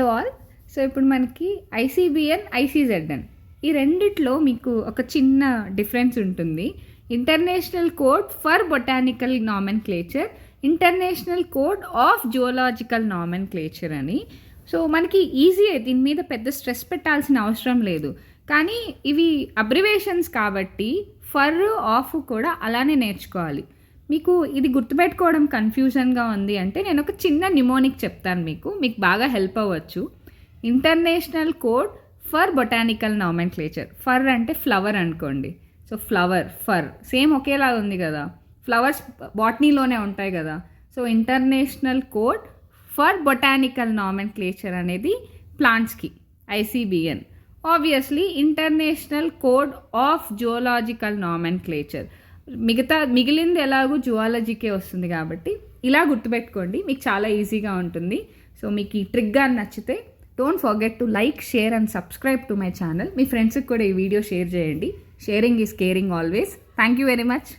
Hello all. So ఇప్పుడు మనకి ICBN, ఐసీజెడ్ఎన్ ఈ రెండిట్లో మీకు ఒక చిన్న డిఫరెన్స్ ఉంటుంది. International code for botanical nomenclature, international code of zoological nomenclature అని. సో మనకి ఈజీ, దీని మీద పెద్ద స్ట్రెస్ పెట్టాల్సిన అవసరం లేదు. కానీ ఇవి అబ్రివేషన్స్ కాబట్టి ఫర్, ఆఫ్ కూడా అలానే నేర్చుకోవాలి. మీకు ఇది గుర్తుపెట్టుకోవడం కన్ఫ్యూజన్గా ఉంది అంటే నేను ఒక చిన్న నిమోనిక్ చెప్తాను, మీకు బాగా హెల్ప్ అవ్వచ్చు. International code for botanical nomenclature. For అంటే ఫ్లవర్ అనుకోండి. సో ఫ్లవర్, ఫర్ సేమ్ ఒకేలాగా ఉంది కదా, ఫ్లవర్స్ బాటనీలోనే ఉంటాయి కదా. So international code for botanical nomenclature అనేది ప్లాంట్స్కి ICBN. Obviously international code of zoological nomenclature, మిగిలింది ఎలాగూ జువాలజీకే వస్తుంది కాబట్టి ఇలా గుర్తుపెట్టుకోండి, మీకు చాలా ఈజీగా ఉంటుంది. సో మీకు ఈ ట్రిక్ కానీ నచ్చితే don't forget to like, share and subscribe to my channel. మీ ఫ్రెండ్స్కి కూడా ఈ వీడియో షేర్ చేయండి. Sharing is caring always. Thank you very much.